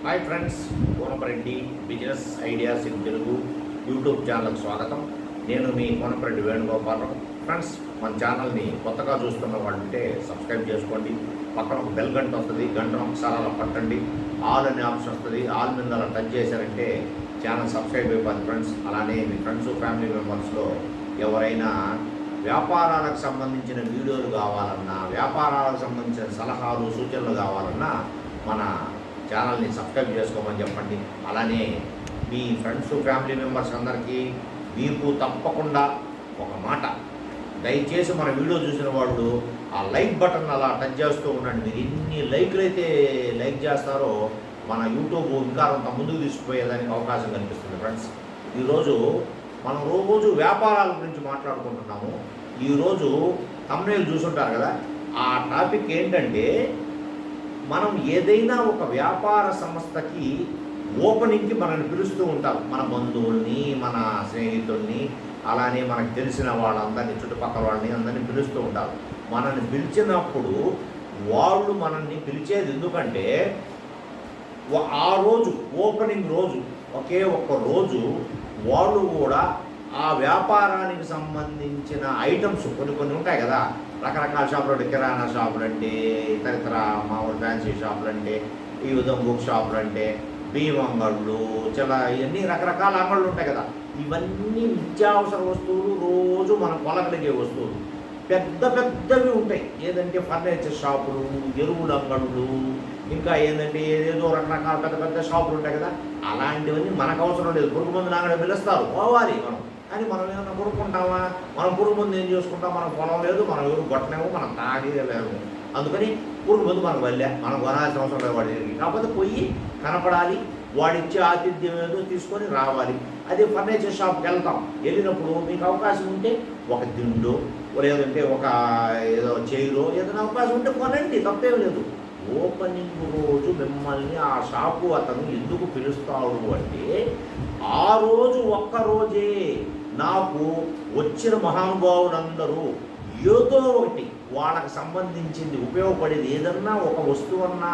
Hi friends, Konapareddy business ideas in Telugu YouTube ఛానల్కి స్వాగతం. నేను మీ కోనపరెడ్డి వేణుగోపాలరావు. ఫ్రెండ్స్, మన ఛానల్ని కొత్తగా చూస్తున్న వాళ్ళు ఉంటే సబ్స్క్రైబ్ చేసుకోండి. పక్కన ఒక బెల్ గంట వస్తుంది, గంటను ఒకసారి అలా పట్టండి. ఆల్ అనే ఆప్షన్ వస్తుంది, ఆల్ మీద అలా టచ్ చేశారంటే ఛానల్ సబ్స్క్రైబ్ అయిపోతుంది ఫ్రెండ్స్. అలానే మీ ఫ్రెండ్స్ ఫ్యామిలీ మెంబర్స్లో ఎవరైనా వ్యాపారాలకు సంబంధించిన వీడియోలు కావాలన్నా, వ్యాపారాలకు సంబంధించిన సలహాలు సూచనలు కావాలన్నా మన ఛానల్ని సబ్స్క్రైబ్ చేసుకోమని చెప్పండి. అలానే మీ ఫ్రెండ్స్ ఫ్యామిలీ మెంబర్స్ అందరికీ మీకు తప్పకుండా ఒక మాట, దయచేసి మన వీడియో చూసిన వాళ్ళు ఆ లైక్ బటన్ అలా టచ్ చేస్తూ ఉండండి. మీరు ఎన్ని లైక్లు అయితే లైక్ చేస్తారో మన యూట్యూబ్ ఇంకా అంత ముందుకు తీసుకుపోయేదానికి అవకాశం కనిపిస్తుంది ఫ్రెండ్స్. ఈరోజు మనం రోజు వ్యాపారాల గురించి మాట్లాడుకుంటున్నాము. ఈరోజు థంబ్నెయిల్ చూసుంటారు కదా, ఆ టాపిక్ ఏంటంటే మనం ఏదైనా ఒక వ్యాపార సంస్థకి ఓపెనింగ్కి మనల్ని పిలుస్తూ ఉంటారు. మన బంధువుల్ని, మన స్నేహితుల్ని, అలానే మనకు తెలిసిన వాళ్ళందరినీ, చుట్టుపక్కల వాళ్ళని అందరినీ పిలుస్తూ ఉంటారు. మనల్ని పిలిచినప్పుడు వాళ్ళు మనల్ని పిలిచేది ఎందుకంటే ఆ రోజు ఓపెనింగ్ రోజు, ఒకే ఒక్క రోజు వాళ్ళు కూడా ఆ వ్యాపారానికి సంబంధించిన ఐటమ్స్ కొన్ని ఉంటాయి కదా, రకరకాల షాపులు అంటే కిరాణా షాపులు అంటే, ఇతర మామూలు ఫ్యాన్సీ షాపులు అంటే, ఈ విధంగా బుక్ షాపులు అంటే, బియ్యం అంగళ్ళు, ఇవన్నీ రకరకాల అంగళ్ళు ఉంటాయి కదా. ఇవన్నీ నిత్యావసర వస్తువులు, రోజు మనం కొనగలిగే వస్తువులు పెద్దవి ఉంటాయి. ఏదంటే ఫర్నిచర్ షాపులు, ఎరువుల అంగళ్ళు, ఇంకా ఏంటంటే ఏదేదో రకరకాల పెద్ద షాపులు ఉంటాయి కదా. అలాంటివన్నీ మనకు అవసరం లేదు. పురుగు మందు నాగడ పిలుస్తారు, పోవాలి మనం. కానీ మనం ఏమైనా కొనుక్కుంటామా? మనం పురుగు మందు ఏం చేసుకుంటాం? మనం పొలం లేదు, మనం ఎవరు కొట్టలేము, మనం తాగలేము. అందుకని పురుగు మందు మనకు వెళ్ళా, మనం కొనాల్సిన అవసరం లేదు వాడి దగ్గరికి. కాకపోతే పోయి కనపడాలి, వాడిచ్చే ఆతిథ్యం ఏదో తీసుకొని రావాలి. అదే ఫర్నిచర్ షాప్కి వెళ్తాం, వెళ్ళినప్పుడు మీకు అవకాశం ఉంటే ఒక దిండు, లేదంటే ఒక ఏదో చైరో ఏదైనా అవకాశం ఉంటే కొనండి, తప్పేం లేదు. ఓపెనింగ్ రోజు మిమ్మల్ని ఆ షాపు అతను ఎందుకు పిలుస్తాడు అంటే, ఆ రోజు ఒక్కరోజే నాకు వచ్చిన మహానుభావులందరూ ఏదో ఒకటి వాళ్ళకి సంబంధించింది ఉపయోగపడేది ఏదన్నా ఒక వస్తువన్నా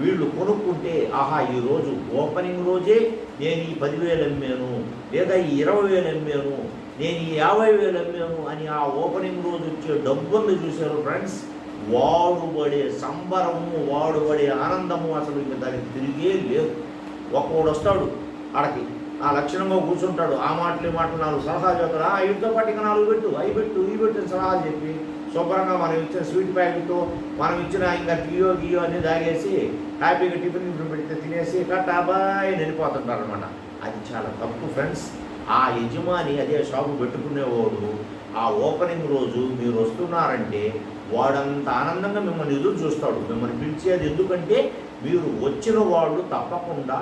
వీళ్ళు కొనుక్కుంటే, ఆహా ఈరోజు ఓపెనింగ్ రోజే నేను ఈ 10,000 అమ్మాను, లేదా ఈ 20,000 అమ్మాను, నేను ఈ 50,000 అమ్మాను అని ఆ ఓపెనింగ్ రోజు వచ్చే డబ్బుల్ని చూశారు ఫ్రెండ్స్. వాడు పడే సంబరము, వాడు పడే ఆనందము అసలు ఇంకా దానికి తిరిగే లేదు. ఒక్కోడు వస్తాడు ఆడకి, ఆ లక్షణంగా కూర్చుంటాడు, ఆ మాటలు ఈ మాటలు 4 సలహాలు చెప్తాడు. వీటితో పాటు ఇంకా 4 పెట్టు, అవి పెట్టు, ఇవి పెట్టిన సలహాలు చెప్పి శుభ్రంగా మనం ఇచ్చిన స్వీట్ ప్యాకెట్, మనం ఇచ్చిన ఇంకా గియో అన్నీ తాగేసి హ్యాపీగా టిఫిన్ పెడితే తినేసి కట్టాబాయ్ వెళ్ళిపోతుంటారు అనమాట. అది చాలా తప్పు ఫ్రెండ్స్. ఆ యజమాని, అదే షాపు పెట్టుకునేవాడు, ఆ ఓపెనింగ్ రోజు మీరు వస్తున్నారంటే వాడంత ఆనందంగా మిమ్మల్ని ఎదురు చూస్తాడు. మిమ్మల్ని పిలిచేది ఎందుకంటే మీరు వచ్చిన వాళ్ళు తప్పకుండా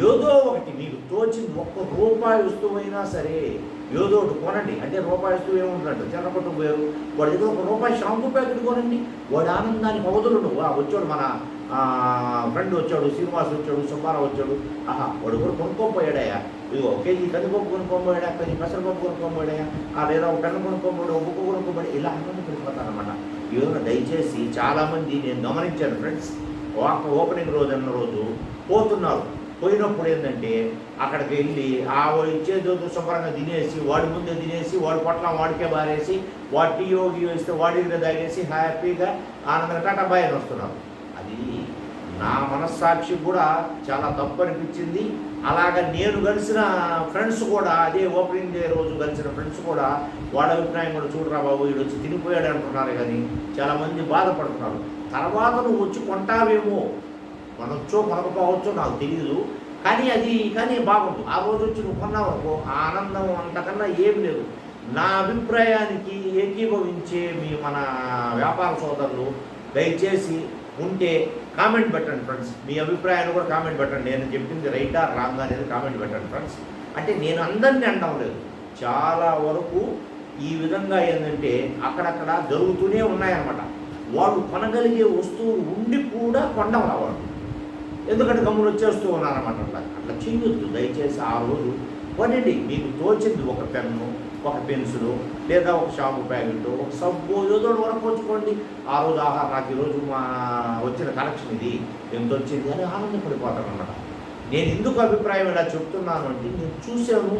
ఏదో ఒకటి మీకు తోచింది, ₹1 వస్తువైనా సరే ఏదో ఒకటి కొనండి. అంటే రూపాయి వస్తువు ఏముంటుందంటే చిన్నపట్టు పోయారు, వాడి దగ్గర ₹1 షాంపూ ప్యాకెట్ కొనండి. వాడి ఆనందానికి అవధులు వచ్చాడు, మన ఫ్రెండ్ వచ్చాడు, శ్రీనివాస్ వచ్చాడు, సుబ్బారావు వచ్చాడు, ఆహా వాడు కూడా కొనుక్కోపోయాడయా, ఇదిగో కేజీ కందిపప్పు కొనుక్కోబోయాడా, కేజీ పెసరపప్పు కొనుక్కోబోయాడా, లేదా ఒక పెన్ను కొనుక్కోబోయాడు, ఒక బుక్ కొనుక్కోబడి, ఇలా అన్నీ కొనుక్కోతానమాట. ఈ విధంగా దయచేసి చాలామంది నేను గమనించాను ఫ్రెండ్స్, ఓపెనింగ్ రోజు అన్న రోజు పోతున్నారు. పోయినప్పుడు ఏంటంటే అక్కడికి వెళ్ళి ఆ ఇచ్చేదో శుభ్రంగా తినేసి, వాడి ముందే తినేసి, వాడి పొట్ల వాడికే బారేసి, వాడి టీయో ఇస్తే వాడి దగ్గర తాగేసి హ్యాపీగా ఆనందంగా టటాబాయ్ అని వస్తున్నారు. అది నా మనస్సాక్షి కూడా చాలా తప్పు అనిపించింది. అలాగా నేను కలిసిన ఫ్రెండ్స్ కూడా, అదే ఓపెనింగ్ డే రోజు కలిసిన ఫ్రెండ్స్ కూడా వాడి అభిప్రాయం కూడా, చూడరా బాబు వీడు వచ్చి తినిపోయాడు అంటున్నారు. కానీ చాలామంది బాధపడుతున్నారు. తర్వాత నువ్వు వచ్చి కొంటావేమో, కొనొచ్చో కొనకపోవచ్చో నాకు తెలియదు, కానీ బాగుంటుంది. ఆ రోజు వచ్చి నువ్వు కొన్నావు, ఆ ఆనందం అంతకన్నా ఏం లేదు. నా అభిప్రాయానికి ఏకీభవించే మన వ్యాపార సోదరులు దయచేసి ఉంటే కామెంట్ పెట్టండి ఫ్రెండ్స్. మీ అభిప్రాయాన్ని కూడా కామెంట్ పెట్టండి. నేను చెప్పింది రైటా రాంగ్ అనేది కామెంట్ పెట్టండి ఫ్రెండ్స్. అంటే నేను అందరినీ అనడం లేదు, చాలా వరకు ఈ విధంగా ఏంటంటే అక్కడక్కడ జరుగుతూనే ఉన్నాయన్నమాట. వాళ్ళు కొనగలిగే వస్తువులు ఉండి కూడా కొండం రావాలి, ఎందుకంటే గమ్ములు వచ్చేస్తూ ఉన్నారన్నమాట. అట్లా చెయ్యొద్దు దయచేసి. ఆ రోజు కొనండి, మీకు తోచింది ఒక పెన్ను, ఒక పెన్సిలు, లేదా ఒక షాంపూ ప్యాకెట్, ఒక సబ్బు, ఏదో వరకు వచ్చుకోండి. ఆ రోజు ఆహా నాకు ఈరోజు మా వచ్చిన కలెక్షన్ ఇది ఎంత వచ్చింది అని ఆనందపడిపోతారు అన్నమాట. నేను ఎందుకు అభిప్రాయం ఇలా చెప్తున్నాను అంటే నేను చూశాను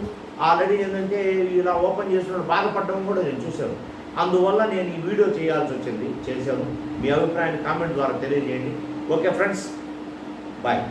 ఆల్రెడీ. ఏంటంటే ఇలా ఓపెన్ చేసిన బాధపడడం కూడా నేను చూశాను. అందువల్ల నేను ఈ వీడియో చేయాల్సి వచ్చింది, చేశాను. మీ అభిప్రాయాన్ని కామెంట్ ద్వారా తెలియజేయండి. Okay friends, bye.